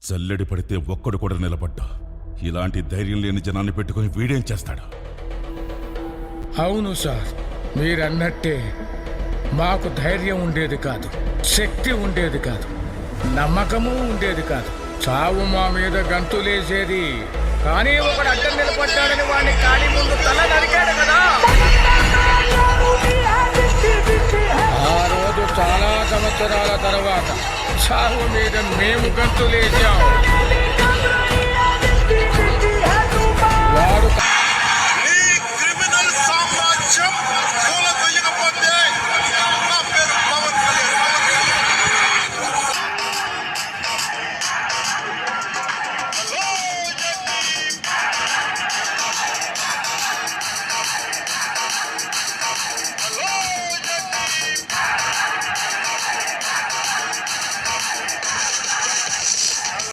చల్లడి పడితే ఒక్కడు కూడా నిలబడ్డా. ఇలాంటి ధైర్యం లేని జనాన్ని పెట్టుకుని వీడేం చేస్తాడు? అవును సార్, మీరన్నట్టే మాకు ధైర్యం ఉండేది కాదు, శక్తి ఉండేది కాదు, నమ్మకము ఉండేది కాదు. చావు మా మీద గంతులేసేది, కానీ ఒకడు అడ్డం నిలబడ్డాడని వాడిని కాలి ముందు తల నరికాడు కదా. ఆ రోజు చాలా సంవత్సరాల తర్వాత చావు మీద మేము గంతులేసాం.